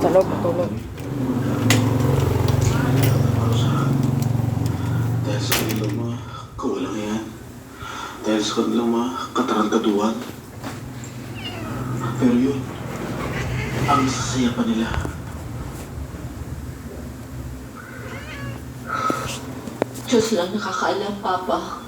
sa loob matulog. Dahil sa kanilang mga kawalang yan. Dahil sa kanilang mga katarantaduhan. Pero yun, ang sasaya pa nila. Diyos lang nakakaalam, Papa.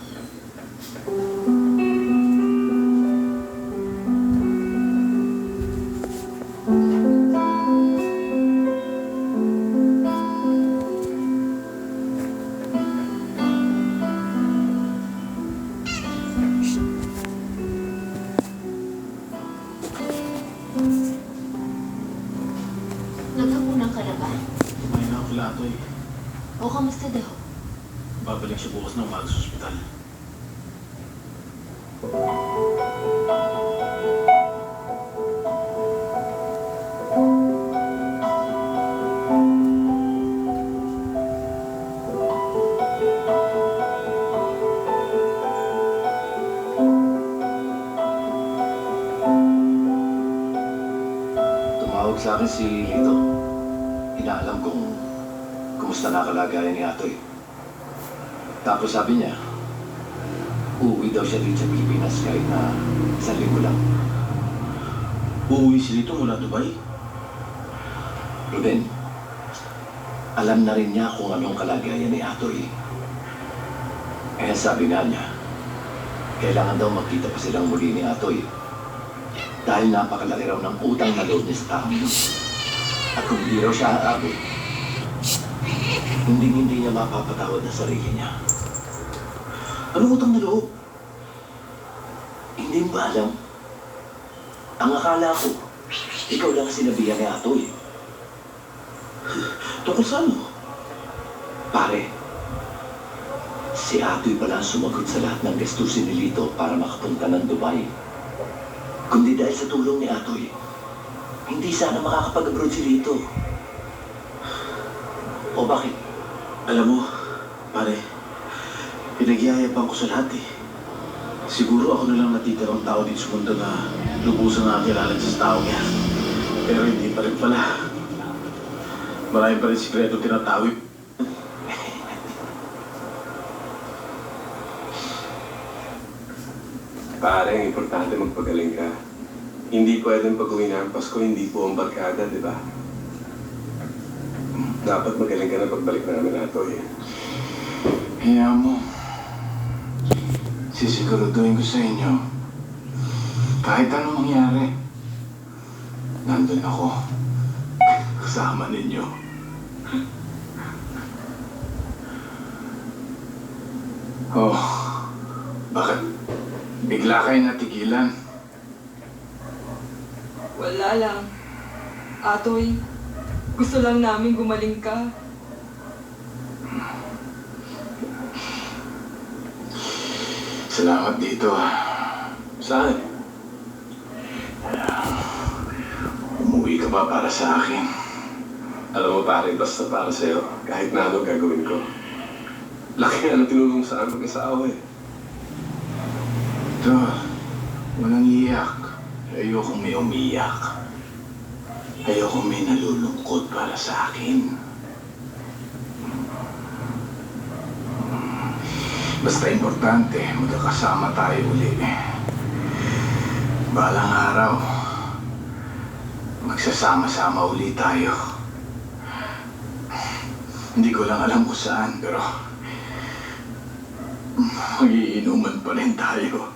Naghapunan ka na ba? Kumain na ako lato eh. O kamusta daw? Babalik siya bukas ng umaga sa ospital. Tumawag sa akin si Lito. Inaalam kung kumusta na kalagayan ni Atoy. Tapos sabi niya, uuwi daw siya dito sa Pilipinas kahit na isang linggo lang. Uuwi si Lito mula Dubai. Ruben, alam na rin niya kung anong kalagayan ni Atoy. Kaya sabi nga niya, kailangan daw magkita pa silang muli ni Atoy. Dahil napakalaki raw ng utang na loob niya sa tao. At kung hindi raw siya aabot, hindi niya mapapatawad na sarili niya. Anong utang na loob? Hindi mo ba alam? Ang akala ko, ikaw lang ang sinabihan ni Atoy. Tungkol sa ano? Pare, si Atoy pala ang sumagot sa lahat ng gastusin ni Lito para makapunta ng Dubai. Kundi dahil sa tulong ni Atoy, hindi sana makakapag-abroad si Lito. O bakit? Alam mo, pare, pinagyayabang ko sa lahat eh. Siguro ako na lang natitirang tao dito sa mundo na lubusan na kilala sa tao niya. Pero hindi pa rin pala. Marami pa rin sikreto tinatawid. Pare, ang importante magpagaling ka. Hindi pwedeng pag-uwi na ang Pasko, hindi po ang barkada, di ba? Dapat magaling ka na pagbalik namin nato eh. Kaya mo, sisiguraduhin ko sa inyo, kahit anong mangyari, nandun ako, kasama ninyo. Oh, bakit bigla kayo natigilan? Wala lang. Atoy, gusto lang namin gumaling ka. Salamat dito ah. Saan? Umuwi ka ba para sa akin? Alam mo pare, basta para sa'yo, kahit na ano gagawin ko. Laki nga ng tinulong sa amin mag-asawa eh. Ito, walang iyak. Ayokong may umiyak. Ayokong may nalulungkot para sa akin. Basta importante, magkakasama tayo uli. Balang araw, magsasama-sama uli tayo. Hindi ko lang alam kung saan, pero magiinuman pa rin tayo.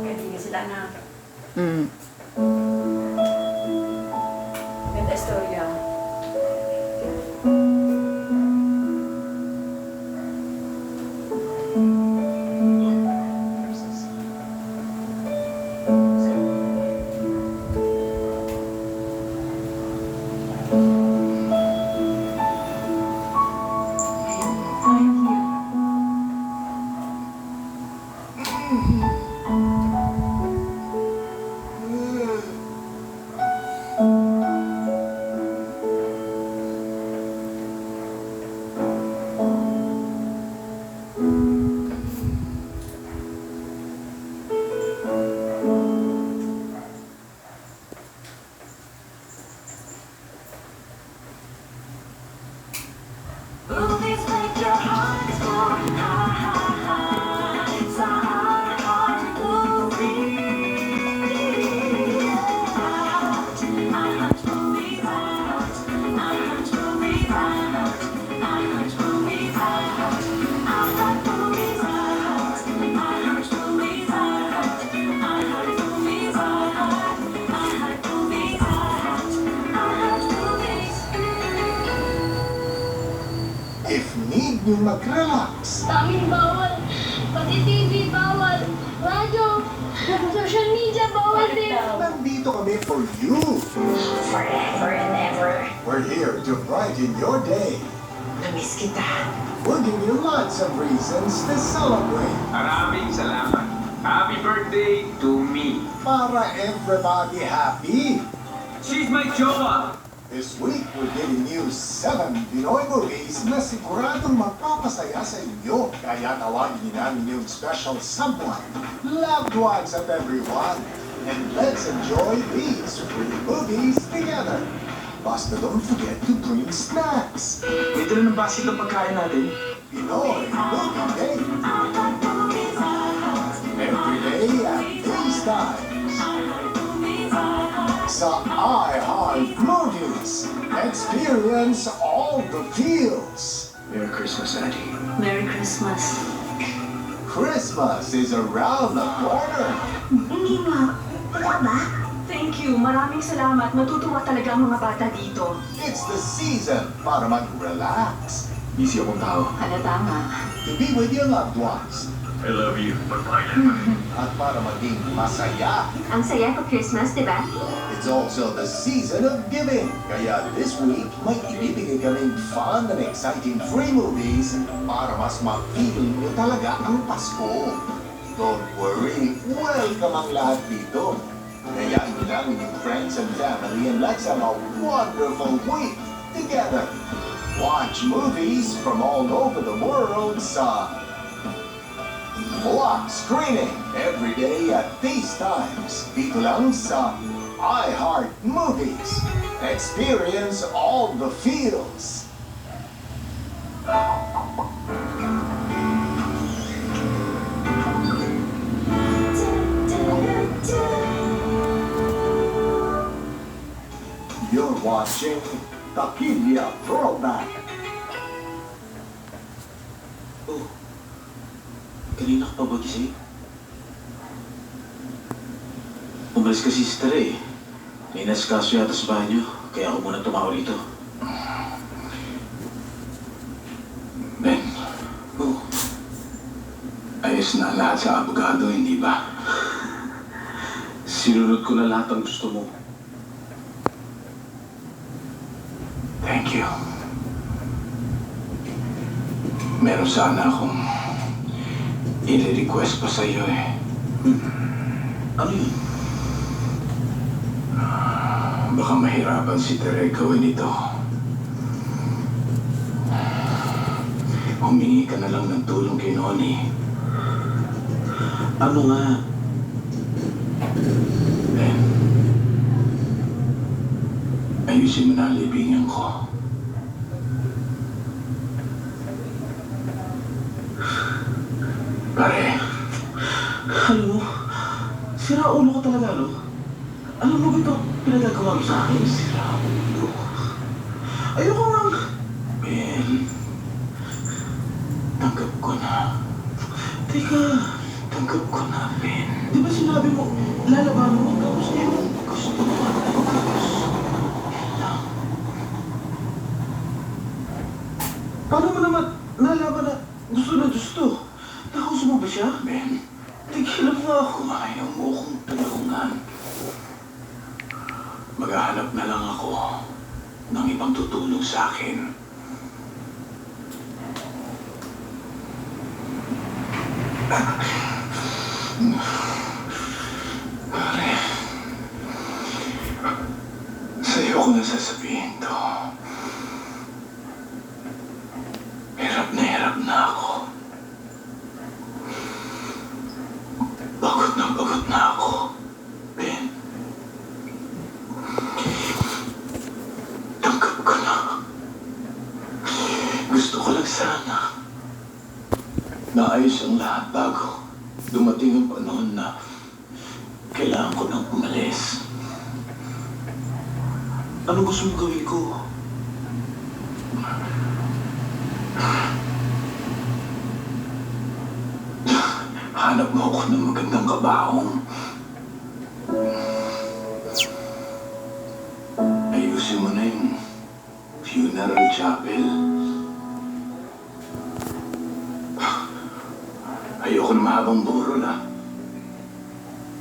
Kaya sila na. Mm. Ganda istorya. If need nyo mag-relax, Daming bawal. Pati TV bawal. Radyo. Social media bawal din. nandito kami for you. Forever and ever. We're here to brighten your day. Namiss kita. We'll give you lots of reasons to celebrate. Maraming salamat. Happy birthday to me. Para everybody happy. She's my jowa. This week, we're giving you 7 Pinoy movies na siguradong magpapasaya sa inyo. Kaya tawagin namin yung special someone, loved ones of everyone. And let's enjoy these 3 movies together. Basta don't forget to bring snacks. May dala ng basket ng pagkain natin. Pinoy Movie Day. Every day at these times. Sa iHeart Movies. Experience all the feels. Merry Christmas, Auntie. Merry Christmas. Christmas is around the corner. Hindi nga. Wala ba? Thank you. Maraming salamat. Matutuwa talaga ang mga bata dito. It's the season para mag-relax. Busy akong tao. Halata nga. To be with your loved ones. I love you. At para maging masaya. Ang saya ko Christmas, di ba? It's also the season of giving. Kaya this week, may ibibigay kaming fun and exciting free movies para mas ma-feel nyo talaga ang Pasko. Don't worry, welcome ang lahat dito. Kaya nyo namin yung friends and family and let's have a wonderful week together. Watch movies from all over the world sa Block Screening every day at these times. Dito lang sa iHeart Movies. Experience all the feels. You're watching Taquilla Throwback. Oh, kanina ka pa ba gising? Umalis kasi si Tara eh. May nasikaso yata sa banyo, kaya ako muna tumawag dito. Ben, Oh, ayos na lahat sa abogado, hindi ba? sinunod ko na lahat ang gusto mo. Thank you. Meron sana akong i-request pa sa'yo eh. Ano yun? Baka mahirapan si Tere gawin ito. Humingi ka na lang ng tulong kay Noni. Ano nga? Ben, ayusin mo na ang libingan ko. Pare, Alam mo, sira ulo ka talaga, no? Alam mo ba ito pinagagawa mo sa akin? Sira ulo. Ayoko nga. Ben, tanggap ko na. Teka, Tanggap ko na, Ben. di ba sinabi mo, lalaban mo tapos ngayon? Gusto mo ba tapos? Paano mo naman nalaman na gusto na gusto? Nakausap mo ba siya? Ben, Tigilan mo ako. kung ayaw mo kong tulungan, maghahanap na lang ako ng ibang tutulong sa akin. Pare, sa'yo ko na sasabihin to. Hirap na ako. Pagod na ako, Ben. Tanggap ko na. Gusto ko lang sana naayos ang lahat bago dumating ang panahon na kailangan ko nang umalis. Anong gusto mong gawin ko? Hanap mo ako ng magandang kabahong. Ayusin mo na yung funeral chapel. Ayoko na mahabang burol, ha?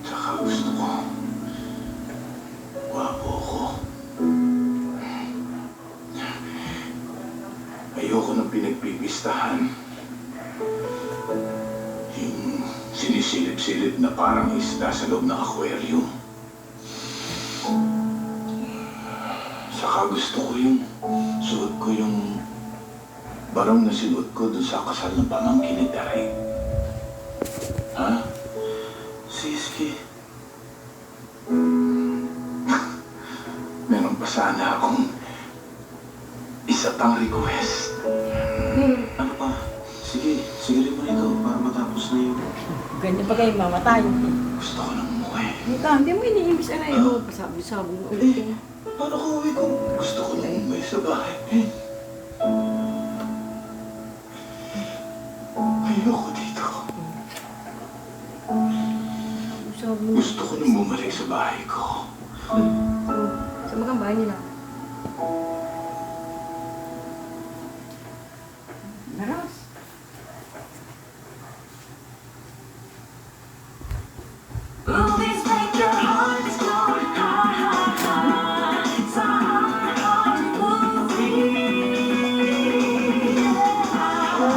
Tsaka gusto ko, gwapo ko. Ayoko ng pinagpipistahan. Yung sinisilip-silip na parang isda sa loob ng aquarium. Saka gusto ko yung suot ko yung barong na sinuot ko dun sa kasal ng pamangkin ni Derek. Ha? Siski. Meron pa sana akong isa pang request. Ano pa? Sige, sige mo nito para matapos na yun. Ganyan pa kayo mamatay. Gusto ko nang umuwi. Hindi mo iniibis na yun. Pasabi-sabi mo ulit. Paano ko uwi ko? Gusto ko nang umuwi sa bahay. Ayoko dito. Gusto ko nang bumalik sa bahay ko. Sa magang bahay nila. Naras. Movies make your heart explode. Heart, heart, heart. It's a heart, heart movie.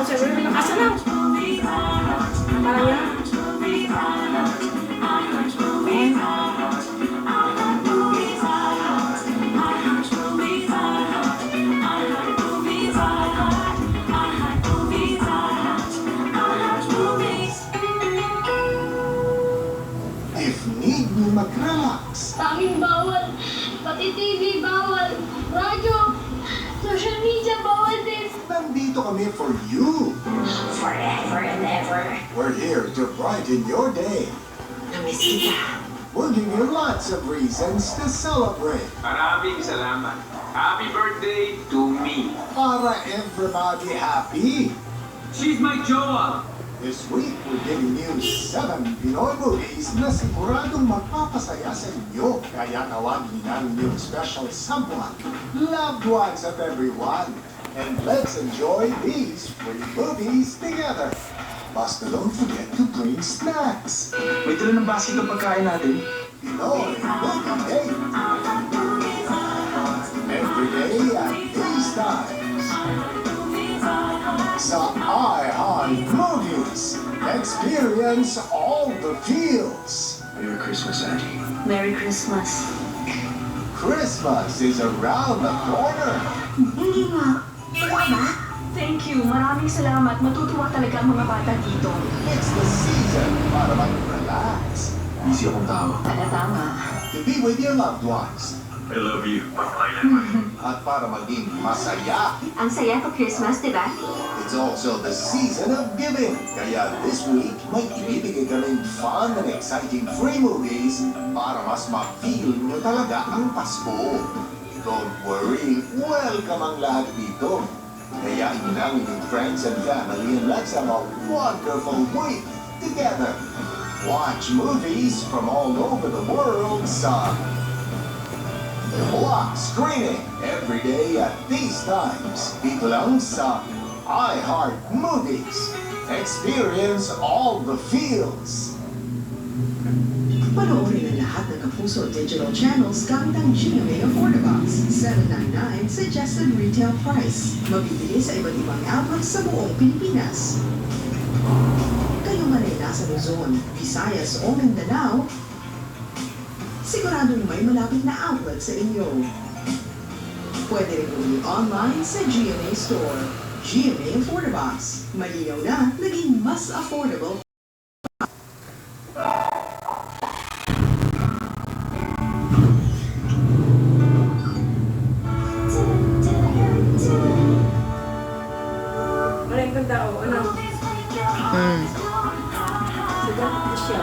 Siguro yung kasalaw. Parang yan. If need nyo mag-relax, Tanging bawal. Pati TV bawal. Radyo. Social media bawal din. nandito kami for you. Forever and ever. We're here to brighten your day. Namiss kita. We'll give you lots of reasons to celebrate. Maraming salamat. Happy birthday to me. Para everybody happy. She's my jowa. This week, we're giving you 7 Pinoy movies na siguradong magpapasaya sa inyo. Kaya tawagin namin yung special someone, loved ones of everyone. And let's enjoy these free movies together. Basta don't forget to bring snacks. May tila ng basket ng pagkain natin. Pinoy Movie Day. Every day at these times. Sa iHeart Movies, experience all the feels. Merry Christmas, Auntie. Merry Christmas. Christmas is around the corner. Hindi nga. Wala ba? Thank you. Maraming salamat. Matutuwa talaga ang mga bata dito. It's the season para mag-relax, Busy akong tao. Tama. to be with your loved ones, I love you. at para maging masaya. Ang saya ko Christmas, di ba? It's also the season of giving. Kaya this week, may ibibigay kaming fun and exciting free movies para mas ma-feel nyo talaga ang Pasko. Don't worry, welcome ang lahat dito. Kayain nyo na ang inyong friends and family and let's have a wonderful week together. Watch movies from all over the world sa Block Screening every day at these times. Dito lang sa iHeart Movies. Experience all the feels. Panoorin ang lahat ng Kapuso Digital Channels gamit ang GMA Affordabox. $7.99 suggested retail price. Mabibili sa iba't ibang outlets sa buong Pilipinas. Kayo man ay nasa Luzon, Visayas o Mindanao, siguradong may malapit na outlet sa inyo. Pwede rin bumili online sa GMA Store. GMA Affordabox. Malinaw na, naging mas affordable. Maraming ganda o ano? Sigat na siya.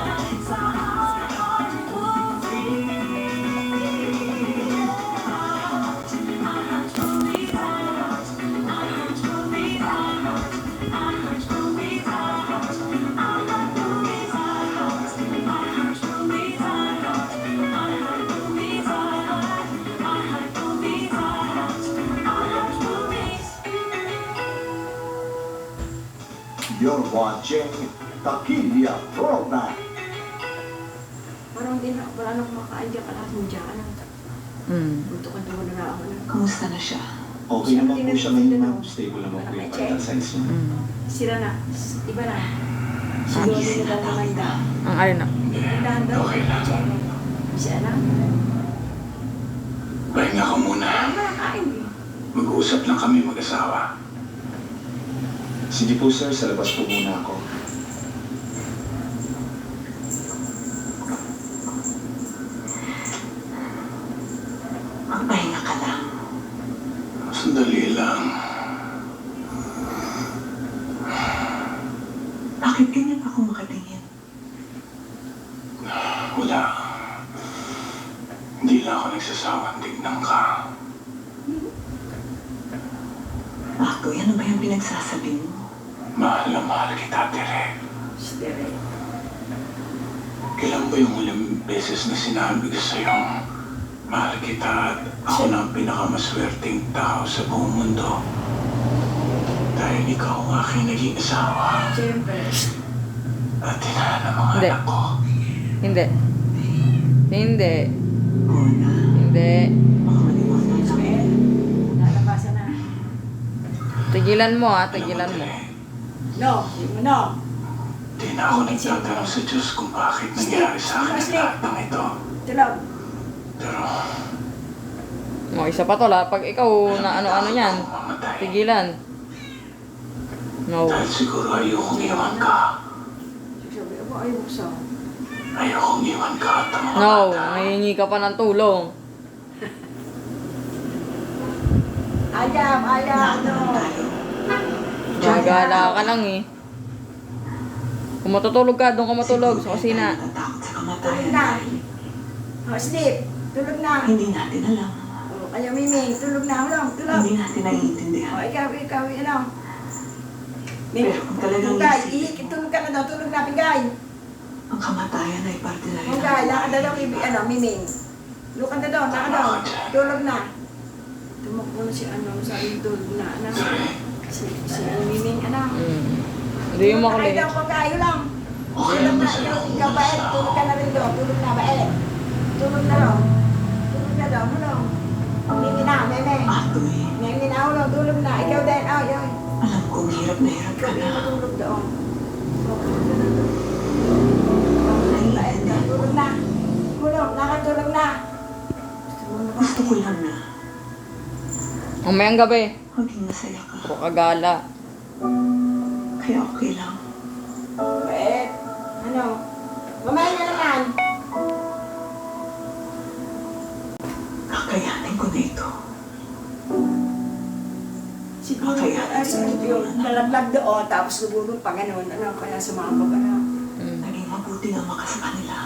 You're watching Takilya Throwback. Parang hindi na, wala nang kumakain dyan ka lahat mo dyan. Butukan mo na lang. Kamusta na siya? Okay naman po siya ngayon, ma'am. Stable naman po yung vital signs niya. Sira na. Iba na. Siguro din na daw naman daw. Ang ano na. Dahan daw. Okay lang. Siya na. Pahinga ka muna. Makakain eh. Mag-uusap lang kami mag-asawa. Sige po, sir. Sa labas po muna ako. Magpahinga ka lang. Sandali lang. Bakit ganyan ako makatingin? Wala. Hindi lang ako nagsasawang tignan ka. Ako, yan ba yung pinagsasabi mo? Mahal na mahal kita, Tere. Tere. Kailan ba yung huling beses na sinabi ko sa'yo, mahal kita at ako na ang pinakamaswerteng tao sa buong mundo? Dahil ikaw ang aking naging asawa Siyempre. at tinaan ang mga Hindi. anak ko. Hindi. Hindi. Mona, Hindi. baka maliwanag na. Nalabasan na. Tigilan mo Alam tigilan mo. Tere, No. Hindi mo no. di na ako nagtatanong sa Diyos kung bakit nangyari sa akin ang lahat ng ito. Tulog. Pero, O, isa pa to la. Pag ikaw na ano-ano yan, mamatay. tigilan. No. Dahil siguro ayokong iwan ka. Sabi ako ay buksan. Ayokong iwan ka at ang mga No. bata. Nangingi ka pa ng tulong. Ayam. Lahat No. naman tayo. Gagala ka lang eh. Kung matutulog ka, doon ka matulog sa kusina. Natatakot sa Tulog kamatayan na. dahil Oh, sleep. Tulog na. hindi natin alam. Oh, ayaw Miming. Tulog na. Tulog. Tulog. Hindi natin naiintindihan. Oh, ikaw. Ano? Pero kung talagang Pinggay. isipin mo, Tulog ka na daw. Tulog na, Pinggay. ang kamatayan ay parte na rin. Pinggay. Lakad na daw. Miming. Lukan na daw. Lakad daw. Tulog na. Tumakbo na si sabi tulog na. Si Miming, Hindi yung makulit. Ay daw, Pinggay. Lang. Okay Tulog lang ba na. sa'yo? Ikaw ba, tulog ka na rin daw. Tulog na ba, Tulog na daw. Tulog na daw. Ano? Miming na, Meme. Atoy, Miming na, ulo. Tulog na. Ikaw din. Ay. alam kong hirap na hirap ka Ikaw din na. matulog doon. Naiintindihan ko. Tulog na. Tulog. Nakatulog na. Gusto ko lang na Mamayang gabi. maging masaya ka. Puro kagala. Kaya okay lang. Ano? Mamaya na naman. Kakayanin ko na ito. Siguro, Kakayanin ko na. nalaglag doon, tapos siguro pa ganun, kaya sumabog, Naging mabuti ang maka sa kanila.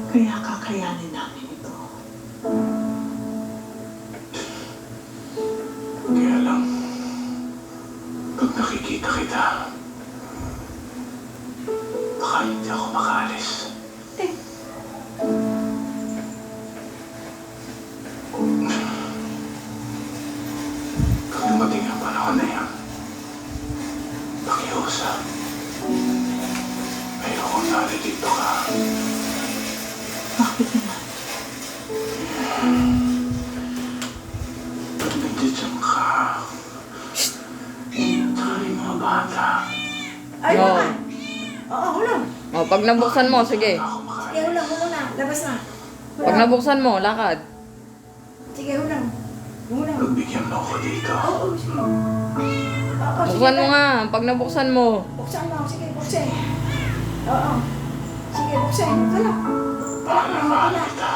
Kaya kakayanin namin ito. Kaya lang, pag nakikita kita, baka hindi ako makaalis. Pag dumating ang panahon na yan, pakiusap. Ayokong naririto ka. Bakit naman? Pag nandiyan ka, tayo mga bata. Ay, No. naman. Oo, hulong. O, pag nabuksan mo, sige. Ako Sige, hulong na. Labas na. Pag nabuksan mo, lakad. Sige, hulong. Hulong. Pagbigyan mo ako dito. Oo, sige. Oo, sige. Buksan mo nga. Pag nabuksan mo. Buksan mo. Sige, buksan. Oo. Sige, buksan. Tala. Mahal na mahal kita.